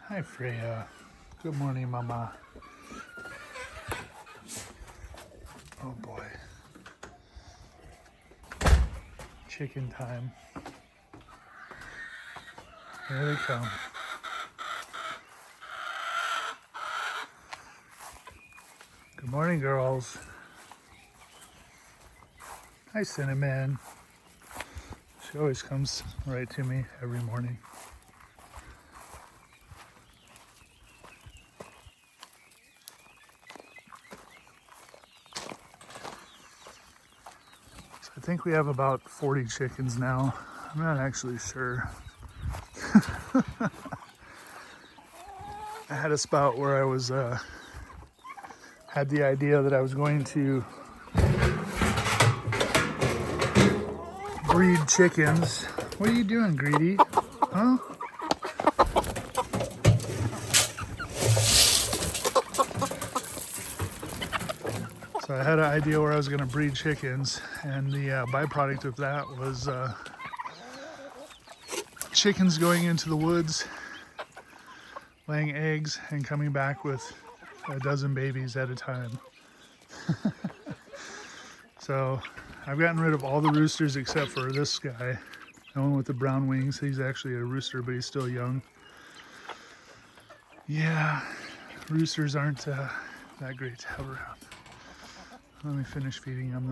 Hi, Freya. Good morning, Mama. Oh boy. Chicken time. Here they come. Good morning, girls. Hi, Cinnamon. She always comes right to me every morning. So I think we have about 40 chickens now. I'm not actually sure. I had a spot where I was had the idea that I was going to breed chickens. What are you doing, Greedy? Huh? So I had an idea where I was going to breed chickens, and the byproduct of that was chickens going into the woods, laying eggs, and coming back with a dozen babies at a time. So I've gotten rid of all the roosters except for this guy, the one with the brown wings. He's actually a rooster, but he's still young. Yeah, roosters aren't that great to have around. Let me finish feeding them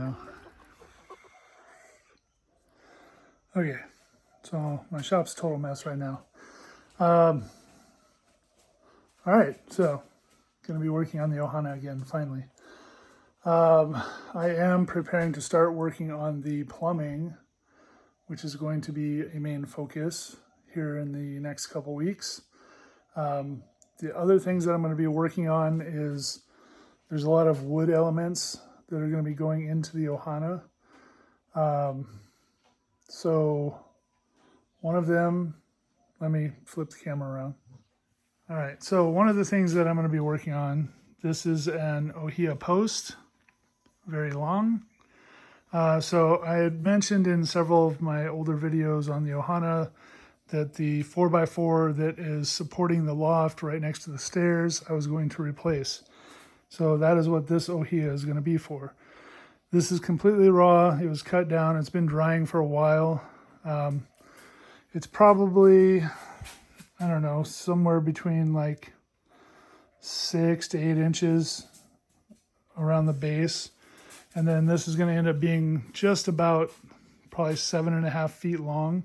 though. Okay, so my shop's a total mess right now. All right, so gonna be working on the Ohana again, finally. I am preparing to start working on the plumbing, which is going to be a main focus here in the next couple weeks. The other things that I'm going to be working on is there's a lot of wood elements that are going to be going into the Ohana. So one of them, let me flip the camera around. All right, so one of the things that I'm going to be working on, this is an Ohia post, very long. So I had mentioned in several of my older videos on the Ohana that the 4x4 that is supporting the loft right next to the stairs, I was going to replace. So that is what this Ohia is going to be for. This is completely raw. It was cut down. It's been drying for a while. It's probably, I don't know, somewhere between like 6 to 8 inches around the base. And then this is going to end up being just about probably 7.5 feet long.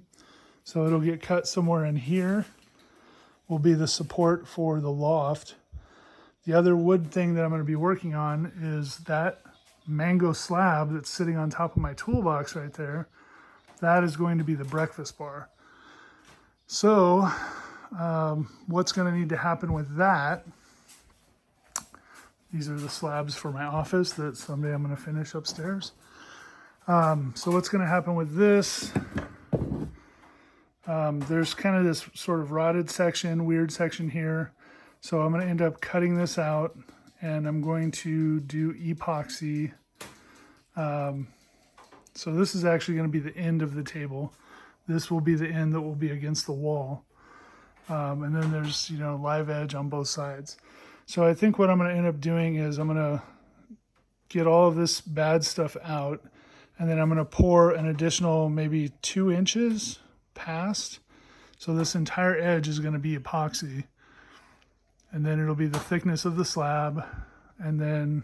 So it'll get cut somewhere in here, will be the support for the loft. The other wood thing that I'm going to be working on is that mango slab that's sitting on top of my toolbox right there. That is going to be the breakfast bar. So what's going to need to happen with that? These are the slabs for my office that someday I'm going to finish upstairs. So what's going to happen with this? There's kind of this sort of rotted section, weird section here. So I'm going to end up cutting this out, and I'm going to do epoxy. So this is actually going to be the end of the table. This will be the end that will be against the wall. And then there's, live edge on both sides. So I think what I'm going to end up doing is I'm going to get all of this bad stuff out, and then I'm going to pour an additional maybe 2 inches past. So this entire edge is going to be epoxy, and then it'll be the thickness of the slab, and then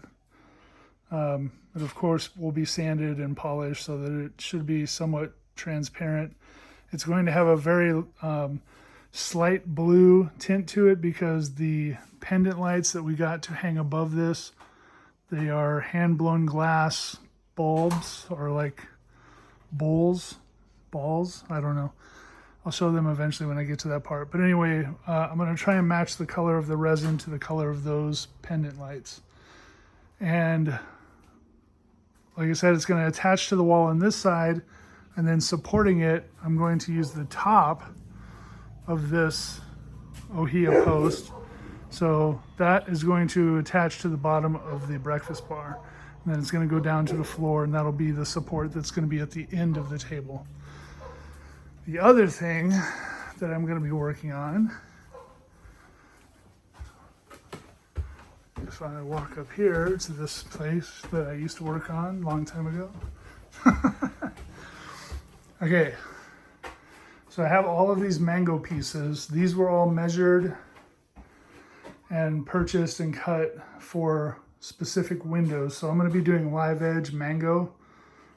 it of course will be sanded and polished so that it should be somewhat transparent. It's going to have a very slight blue tint to it because the pendant lights that we got to hang above this, they are hand-blown glass bulbs, or like balls, I don't know. I'll show them eventually when I get to that part. But anyway, I'm going to try and match the color of the resin to the color of those pendant lights. And like I said, it's going to attach to the wall on this side, and then supporting it, I'm going to use the top of this Ohia post. So that is going to attach to the bottom of the breakfast bar. And then it's going to go down to the floor, and that'll be the support that's going to be at the end of the table. The other thing that I'm going to be working on if I walk up here to this place that I used to work on a long time ago. Okay, so I have all of these mango pieces. These were all measured and purchased and cut for specific windows. So I'm going to be doing live edge mango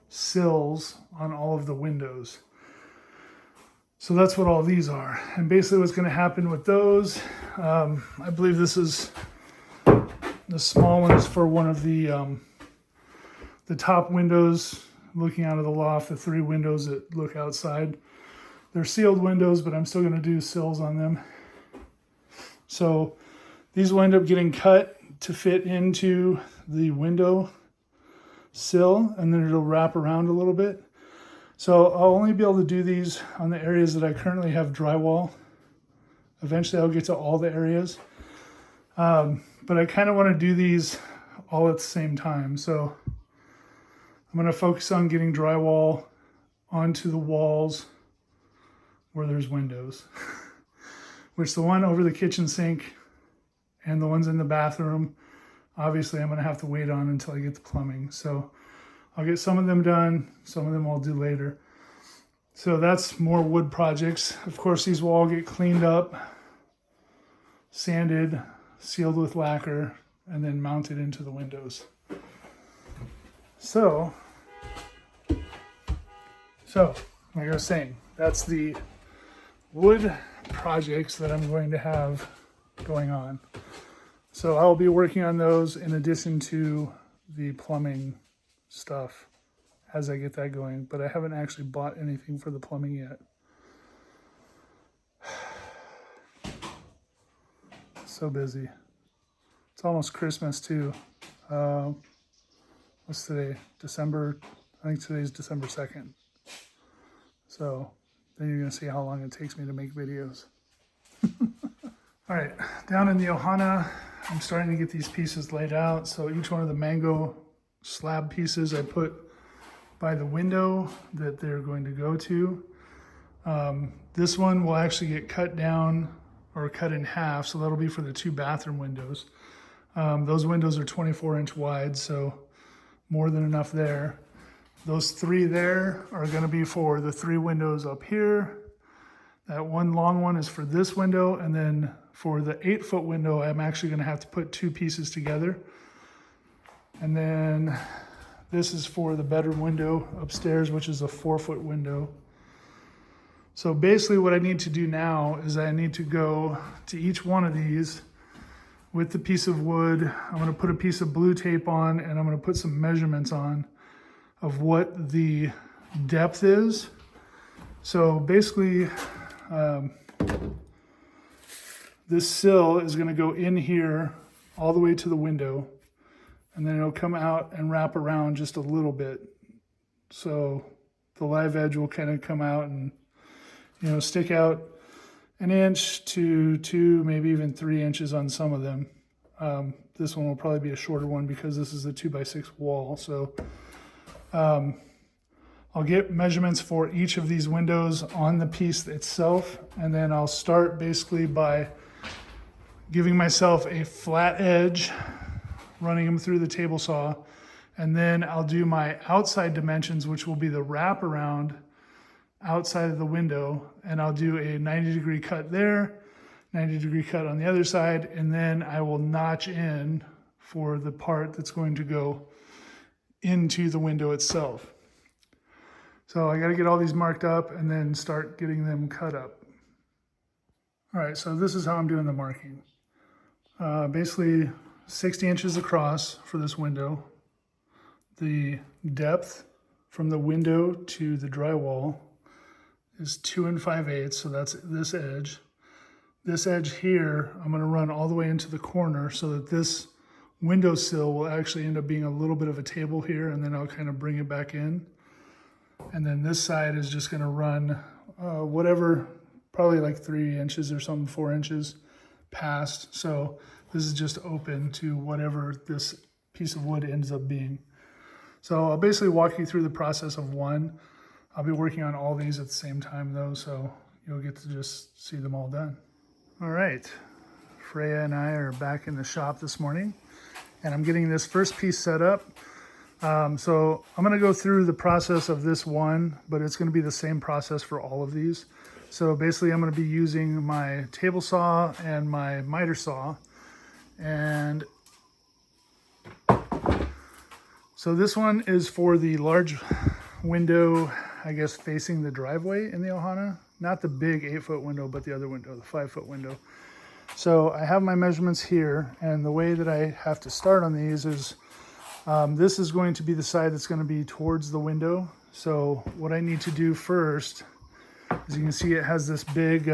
sills on all of the windows. So that's what all these are. And basically what's going to happen with those, I believe this is the small one is for one of the top windows looking out of the loft, the 3 windows that look outside. They're sealed windows, but I'm still going to do sills on them. So these will end up getting cut to fit into the window sill, and then it'll wrap around a little bit. So I'll only be able to do these on the areas that I currently have drywall. Eventually I'll get to all the areas. But I kind of want to do these all at the same time. So I'm going to focus on getting drywall onto the walls where there's windows, which the one over the kitchen sink and the ones in the bathroom, obviously I'm going to have to wait on until I get the plumbing. So I'll get some of them done, some of them I'll do later. So that's more wood projects. Of course, these will all get cleaned up, sanded, sealed with lacquer, and then mounted into the windows. So like I was saying, that's the wood projects that I'm going to have going on. So I'll be working on those in addition to the plumbing stuff as I get that going, but I haven't actually bought anything for the plumbing yet. So busy. It's almost Christmas too. What's today? December, I think today's December 2nd. So then you're gonna see how long it takes me to make videos. All right, down in the Ohana, I'm starting to get these pieces laid out. So each one of the mango slab pieces I put by the window that they're going to go to. This one will actually get cut down or cut in half, so that'll be for the 2 bathroom windows. Those windows are 24-inch wide, so more than enough there. Those 3 there are going to be for the 3 windows up here. That one long one is for this window, and then for the 8-foot window, I'm actually going to have to put 2 pieces together. And then this is for the bedroom window upstairs, which is a 4-foot window. So basically what I need to do now is I need to go to each one of these with the piece of wood. I'm going to put a piece of blue tape on, and I'm going to put some measurements on of what the depth is. So basically, this sill is going to go in here all the way to the window, and then it'll come out and wrap around just a little bit. So the live edge will kind of come out and, you know, stick out 1 inch to 2, maybe even 3 inches on some of them. This one will probably be a shorter one because this is a 2x6 wall. So I'll get measurements for each of these windows on the piece itself, and then I'll start basically by giving myself a flat edge, running them through the table saw, and then I'll do my outside dimensions, which will be the wraparound outside of the window, and I'll do a 90-degree cut there, 90-degree cut on the other side, and then I will notch in for the part that's going to go into the window itself. So I got to get all these marked up and then start getting them cut up. All right, so this is how I'm doing the marking. Basically 60 inches across for this window. The depth from the window to the drywall is 2 5/8, so that's this edge. This edge here, I'm going to run all the way into the corner so that this windowsill will actually end up being a little bit of a table here, and then I'll kind of bring it back in. And then this side is just going to run whatever, probably like 3 inches or something, 4 inches past. So this is just open to whatever this piece of wood ends up being. So I'll basically walk you through the process of one. I'll be working on all these at the same time though, so you'll get to just see them all done. All right, Freya and I are back in the shop this morning. and I'm getting this first piece set up. So I'm going to go through the process of this one, but it's going to be the same process for all of these. So basically I'm going to be using my table saw and my miter saw. And so this one is for the large window, I guess, facing the driveway in the Ohana. Not the big 8-foot window, but the other window, the 5-foot window. So I have my measurements here, and the way that I have to start on these is this is going to be the side that's going to be towards the window. So what I need to do first, as you can see, it has this big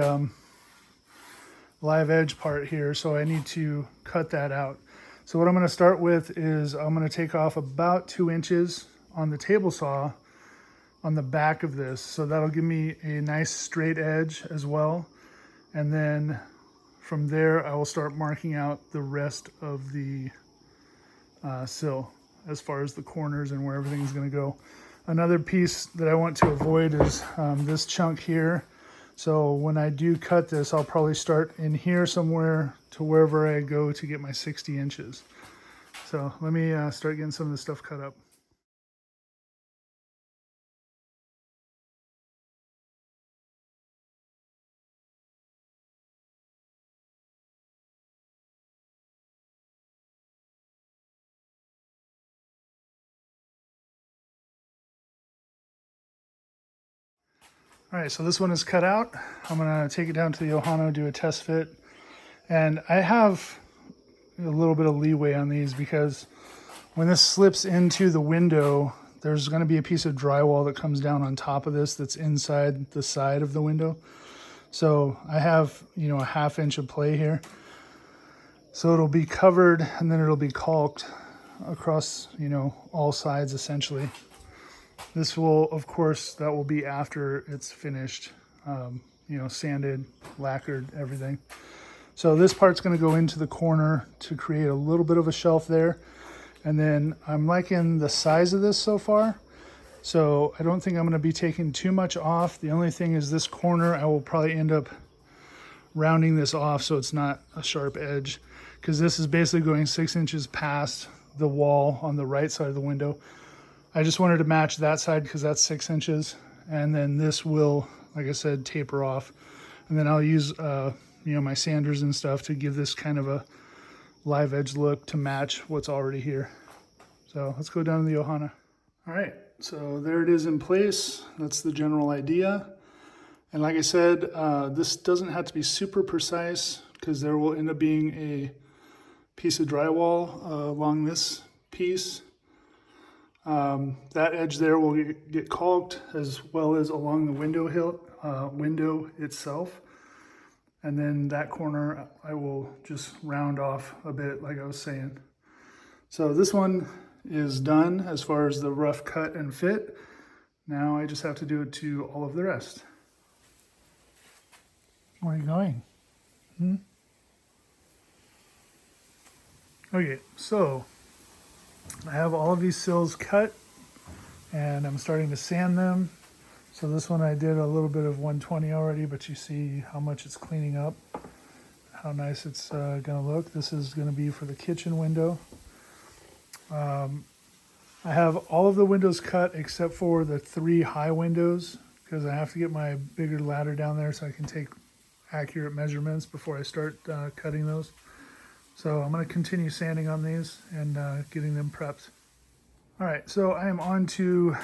live edge part here, so I need to cut that out. So what I'm going to start with is I'm going to take off about 2 inches on the table saw on the back of this. So that'll give me a nice straight edge as well. And then from there, I will start marking out the rest of the sill as far as the corners and where everything's going to go. Another piece that I want to avoid is this chunk here. So when I do cut this, I'll probably start in here somewhere to wherever I go to get my 60 inches. So let me start getting some of this stuff cut up. All right, so this one is cut out. I'm gonna take it down to the Ohana, do a test fit. And I have a little bit of leeway on these because when this slips into the window, there's gonna be a piece of drywall that comes down on top of this that's inside the side of the window. So I have, you know, a 1/2 inch of play here. So it'll be covered and then it'll be caulked across, you know, all sides essentially. This will, of course, that will be after it's finished, you know, sanded, lacquered, everything. So this part's going to go into the corner to create a little bit of a shelf there. And then I'm liking the size of this so far. So I don't think I'm going to be taking too much off. The only thing is this corner, I will probably end up rounding this off so it's not a sharp edge, because this is basically going 6 inches past the wall on the right side of the window. I just wanted to match that side because that's 6 inches. And then this will, like I said, taper off. And then I'll use, you know, my sanders and stuff to give this kind of a live edge look to match what's already here. So let's go down to the Ohana. All right, so there it is in place. That's the general idea. And like I said, this doesn't have to be super precise because there will end up being a piece of drywall along this piece. That edge there will get caulked as well as along the window itself. And then that corner I will just round off a bit like I was saying. So this one is done as far as the rough cut and fit. Now I just have to do it to all of the rest. Where are you going? Okay, so I have all of these sills cut and I'm starting to sand them. So this one I did a little bit of 120 already, but you see how much it's cleaning up, how nice it's gonna look. This is gonna be for the kitchen window. I have all of the windows cut except for the 3 high windows because I have to get my bigger ladder down there so I can take accurate measurements before I start cutting those. So I'm going to continue sanding on these and getting them prepped. All right, so I am on to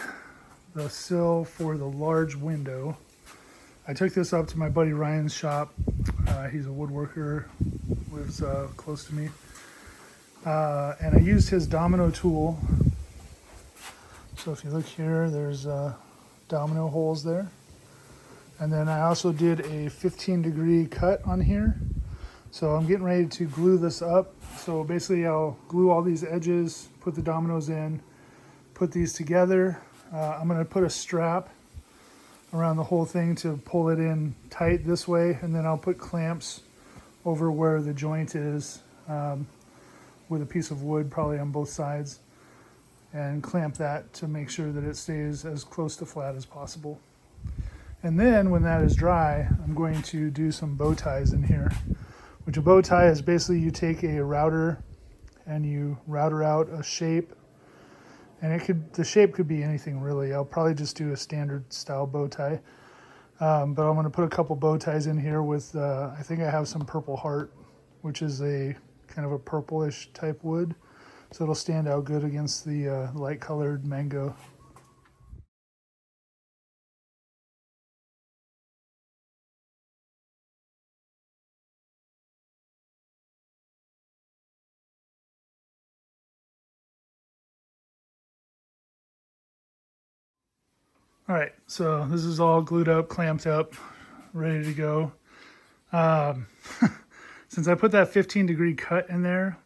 the sill for the large window. I took this up to my buddy Ryan's shop. He's a woodworker, lives close to me. And I used his domino tool. So if you look here, there's domino holes there. And then I also did a 15-degree cut on here. So I'm getting ready to glue this up. So basically I'll glue all these edges, put the dominoes in, put these together. I'm gonna put a strap around the whole thing to pull it in tight this way. And then I'll put clamps over where the joint is with a piece of wood probably on both sides and clamp that to make sure that it stays as close to flat as possible. And then when that is dry, I'm going to do some bow ties in here. Which a bow tie is basically you take a router and you router out a shape. And the shape could be anything really. I'll probably just do a standard style bow tie. But I'm going to put a couple bow ties in here with, I think I have some purple heart, which is a kind of a purplish type wood. So it'll stand out good against the light colored mango. All right, so this is all glued up, clamped up, ready to go. Since I put that 15-degree cut in there,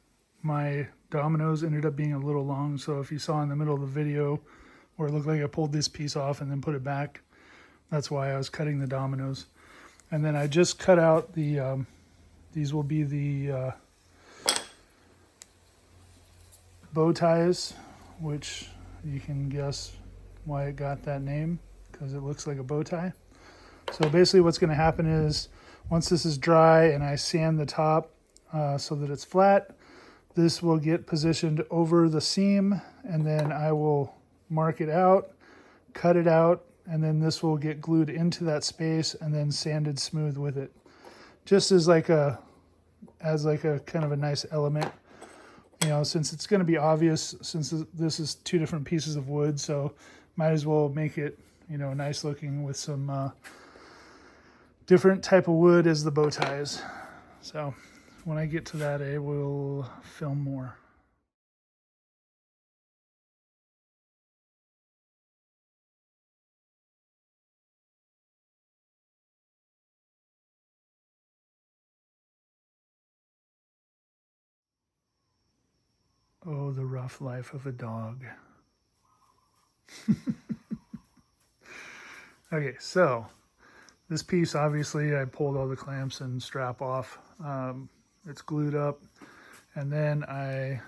my dominoes ended up being a little long. So if you saw in the middle of the video where it looked like I pulled this piece off and then put it back, that's why I was cutting the dominoes. And then I just cut out the, these will be the bow ties, which you can guess why it got that name, because it looks like a bow tie. So basically what's going to happen is once this is dry and I sand the top so that it's flat, this will get positioned over the seam, and then I will mark it out, cut it out, and then this will get glued into that space and then sanded smooth with it. Just as like a kind of a nice element, you know, since it's going to be obvious, since this is two different pieces of wood, so might as well make it, you know, nice looking with some different type of wood as the bow ties. So when I get to that, I will film more. Oh, the rough life of a dog. Okay, so this piece, obviously, I pulled all the clamps and strap off. It's glued up. And then I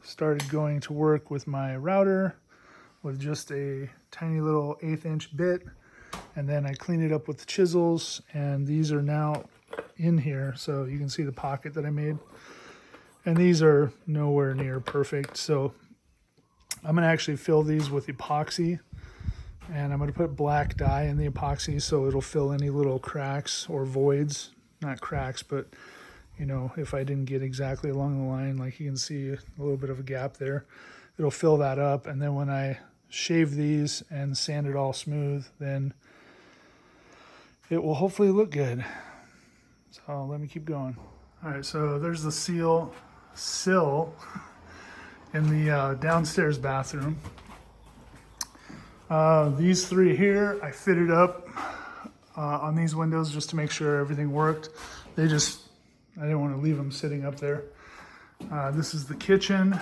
started going to work with my router with just a tiny little 1/8 inch bit. And then I cleaned it up with the chisels. And these are now in here. So you can see the pocket that I made. And these are nowhere near perfect. So I'm going to actually fill these with epoxy. And I'm going to put black dye in the epoxy so it'll fill any little cracks or voids. Not cracks, but, you know, if I didn't get exactly along the line, like you can see a little bit of a gap there, it'll fill that up. And then when I shave these and sand it all smooth, then it will hopefully look good. So let me keep going. All right, so there's the sill in the downstairs bathroom. These three here, I fitted up on these windows just to make sure everything worked. I didn't want to leave them sitting up there. This is the kitchen.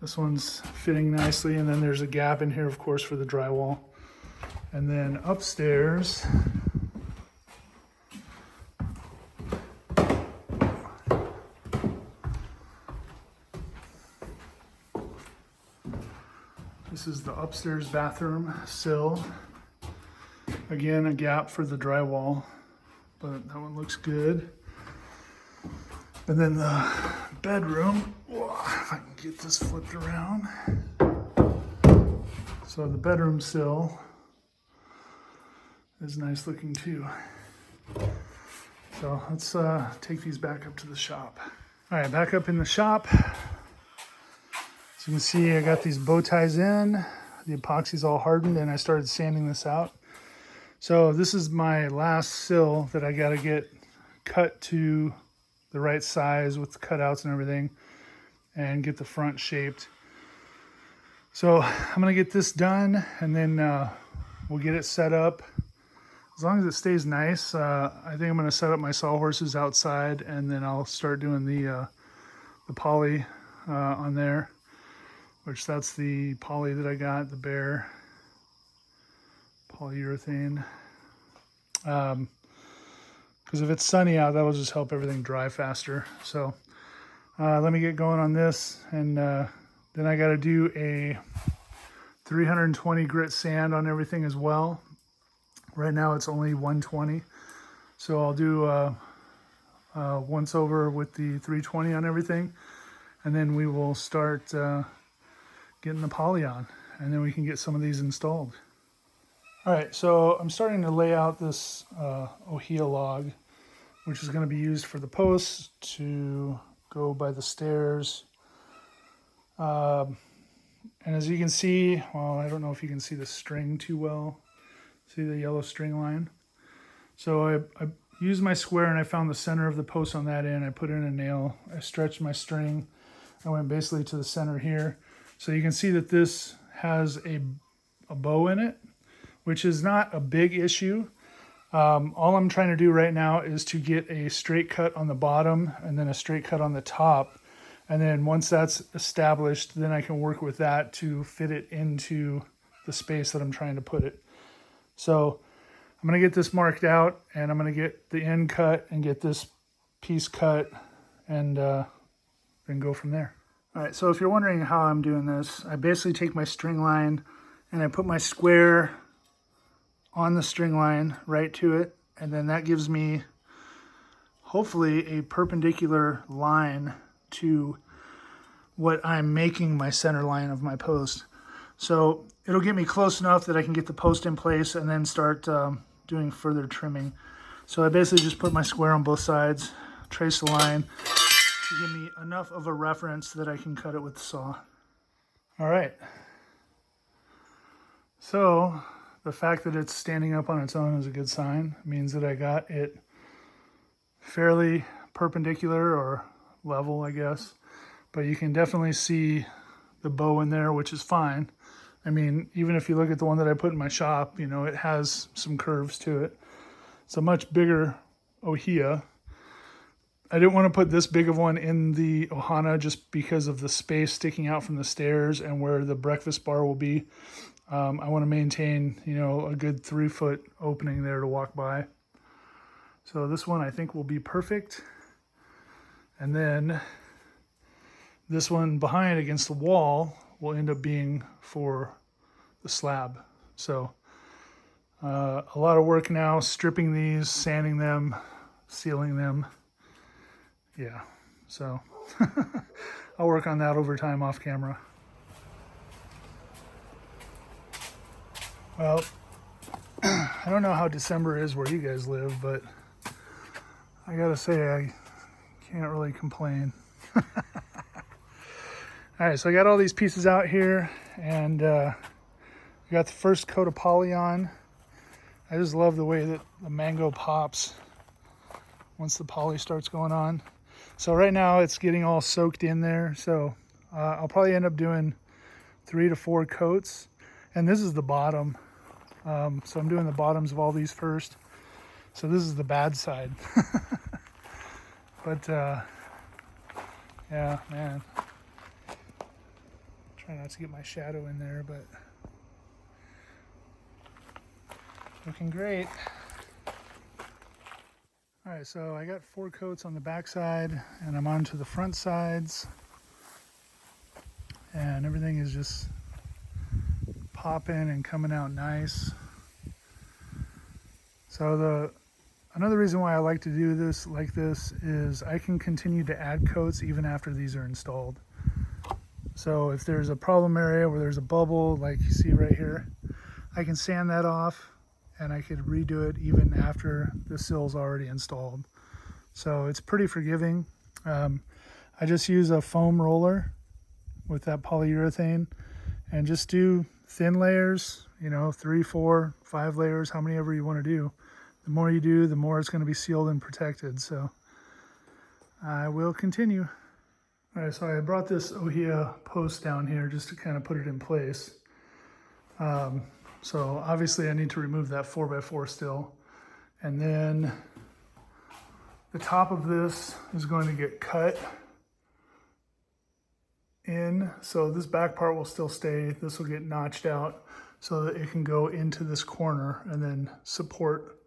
This one's fitting nicely, and then there's a gap in here, of course, for the drywall. And then upstairs, this is the upstairs bathroom sill. Again, a gap for the drywall, but that one looks good. And then the bedroom, if I can get this flipped around. So the bedroom sill is nice looking too. So let's take these back up to the shop. All right, back up in the shop. As you can see, I got these bow ties in. The epoxy's all hardened, and I started sanding this out. So this is my last sill that I got to get cut to the right size with the cutouts and everything, and get the front shaped. So I'm going to get this done, and then we'll get it set up. As long as it stays nice, I think I'm going to set up my sawhorses outside, and then I'll start doing the poly on there. Which that's the poly that I got, the bare polyurethane. Because if it's sunny out, that will just help everything dry faster. So let me get going on this, and then I got to do a 320 grit sand on everything as well. Right now it's only 120, so I'll do once over with the 320 on everything. and then we will start getting the poly on, and then we can get some of these installed. All right, so I'm starting to lay out this Ohana log, which is going to be used for the posts to go by the stairs. And as you can see, well, I don't know if you can see the string too well. See the yellow string line? So I used my square and I found the center of the post on that end. I put in a nail. I stretched my string. I went basically to the center here. So you can see that this has a bow in it, which is not a big issue. All I'm trying to do right now is to get a straight cut on the bottom and then a straight cut on the top. And then once that's established, then I can work with that to fit it into the space that I'm trying to put it. So I'm going to get this marked out, and I'm going to get the end cut and get this piece cut, and then go from there. All right, so if you're wondering how I'm doing this, I basically take my string line and I put my square on the string line right to it, and then that gives me hopefully a perpendicular line to what I'm making my center line of my post. So it'll get me close enough that I can get the post in place and then start doing further trimming. So I basically just put my square on both sides, trace the line to give me enough of a reference that I can cut it with the saw. All right. So the fact that it's standing up on its own is a good sign. It means that I got it fairly perpendicular or level, I guess. But you can definitely see the bow in there, which is fine. I mean, even if you look at the one that I put in my shop, you know, it has some curves to it. It's a much bigger Ohana. I didn't want to put this big of one in the Ohana just because of the space sticking out from the stairs and where the breakfast bar will be. I want to maintain, you know, a good 3-foot opening there to walk by. So this one I think will be perfect. And then this one behind against the wall will end up being for the slab. So a lot of work now, stripping these, sanding them, sealing them. Yeah, so I'll work on that over time off camera. Well, I don't know how December is where you guys live, but I gotta say I can't really complain. All right, so I got all these pieces out here, and I got the first coat of poly on. I just love the way that the mango pops once the poly starts going on. So right now it's getting all soaked in there, so I'll probably end up doing 3 to 4 coats, and this is the bottom. So I'm doing the bottoms of all these first. So this is the bad side. But yeah, man. Try not to get my shadow in there, but looking great. All right, so I got 4 coats on the back side, and I'm on to the front sides, and everything is just popping and coming out nice. So another reason why I like to do this like this is I can continue to add coats even after these are installed. So if there's a problem area where there's a bubble like you see right here, I can sand that off and I could redo it even after the sill's already installed. So it's pretty forgiving. I just use a foam roller with that polyurethane and just do thin layers, you know, 3, 4, 5 layers, how many ever you want to do. The more you do, the more it's going to be sealed and protected. So I will continue. All right, so I brought this Ohana post down here just to kind of put it in place. So obviously I need to remove that 4x4 still. And then the top of this is going to get cut in. So this back part will still stay. This will get notched out so that it can go into this corner and then support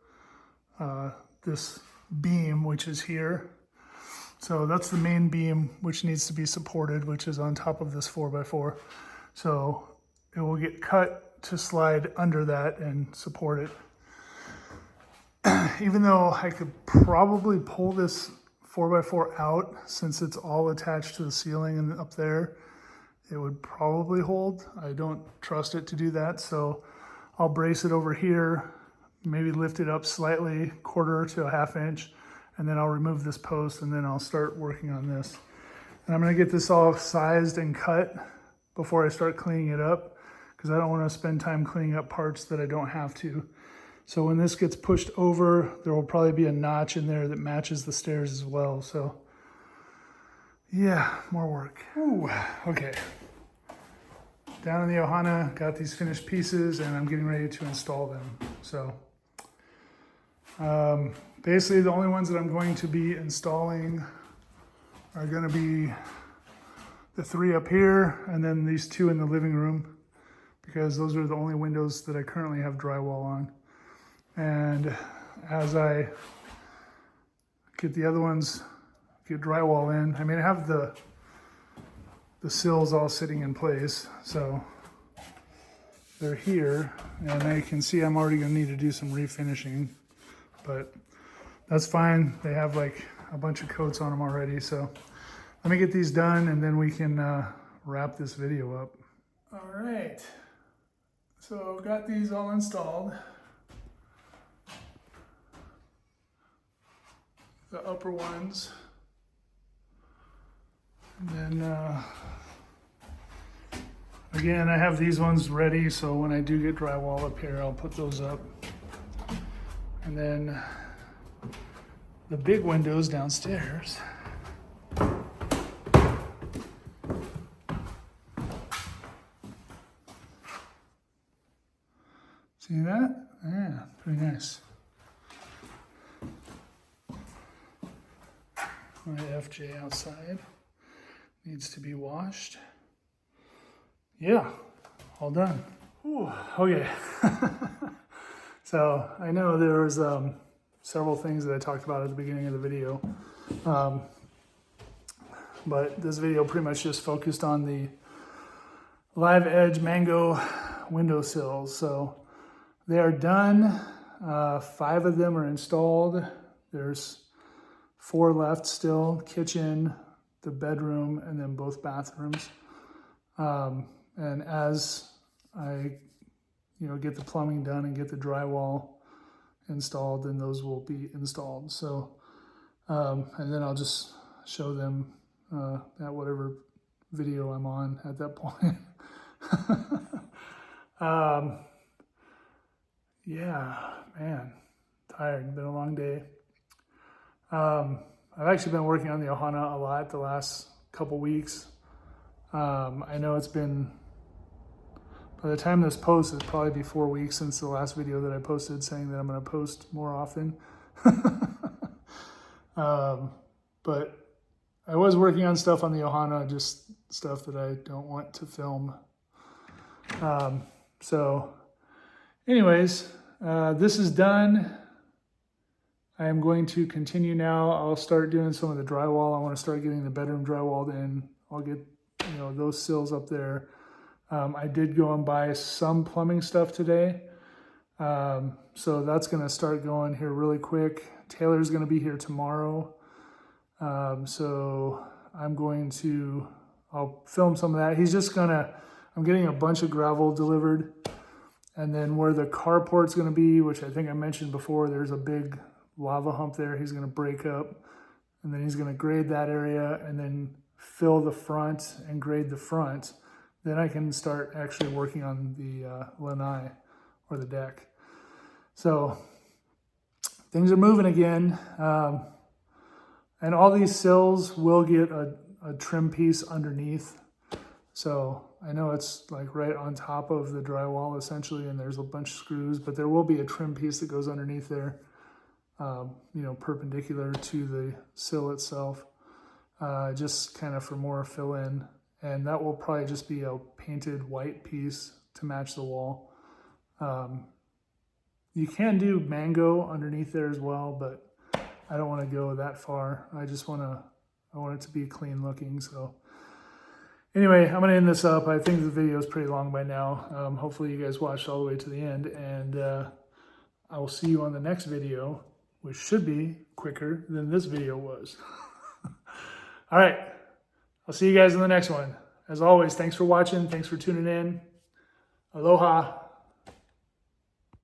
this beam, which is here. So that's the main beam which needs to be supported, which is on top of this 4x4. So it will get cut to slide under that and support it. Even though I could probably pull this 4x4 out, since it's all attached to the ceiling and up there, it would probably hold. I don't trust it to do that, so I'll brace it over here, maybe lift it up slightly, 1/4 to a 1/2 inch, and then I'll remove this post and then I'll start working on this. And I'm gonna get this all sized and cut before I start cleaning it up, because I don't wanna spend time cleaning up parts that I don't have to. So when this gets pushed over, there will probably be a notch in there that matches the stairs as well. So yeah, more work. Ooh, okay. Down in the Ohana, got these finished pieces and I'm getting ready to install them. So basically the only ones that I'm going to be installing are gonna be the 3 up here and then these 2 in the living room, because those are the only windows that I currently have drywall on. And as I get the other ones, get drywall in, I mean, I have the sills all sitting in place, so they're here, and I can see I'm already gonna need to do some refinishing, but that's fine. They have like a bunch of coats on them already, so let me get these done and then we can wrap this video up. All right, so got these all installed. The upper ones. And then again, I have these ones ready, so when I do get drywall up here, I'll put those up. And then the big windows downstairs. See that? Yeah, pretty nice. My FJ outside needs to be washed. Yeah, all done. Ooh, okay. So I know there was several things that I talked about at the beginning of the video, but this video pretty much just focused on the live edge mango windowsills. So they are done. 5 of them are installed. There's 4 left still: kitchen, the bedroom, and then both bathrooms. And as I, get the plumbing done and get the drywall installed, then those will be installed. So, and then I'll just show them at whatever video I'm on at that point. Yeah, man, tired. Been a long day. I've actually been working on the Ohana a lot the last couple weeks. I know it's been, by the time this posts, it'll probably be 4 weeks since the last video that I posted saying that I'm going to post more often. But I was working on stuff on the Ohana, just stuff that I don't want to film. So anyways, this is done. I am going to continue now. I'll start doing some of the drywall. I want to start getting the bedroom drywalled in. I'll get, those sills up there. I did go and buy some plumbing stuff today. So that's going to start going here really quick. Taylor's going to be here tomorrow. So I'll film some of that. I'm getting a bunch of gravel delivered. And then where the carport's going to be, which I think I mentioned before, there's a big lava hump there. He's going to break up, and then he's going to grade that area and then fill the front and grade the front. Then I can start actually working on the lanai or the deck. So things are moving again. And all these sills will get a trim piece underneath. So I know it's like right on top of the drywall essentially, and there's a bunch of screws, but there will be a trim piece that goes underneath there, perpendicular to the sill itself, just kind of for more fill in. And that will probably just be a painted white piece to match the wall. You can do mango underneath there as well, but I don't want to go that far. I want it to be clean looking. So anyway, I'm going to end this up. I think the video is pretty long by now. Hopefully you guys watched all the way to the end, and I will see you on the next video which should be quicker than this video was. All right, I'll see you guys in the next one. As always, thanks for watching. Thanks for tuning in. Aloha.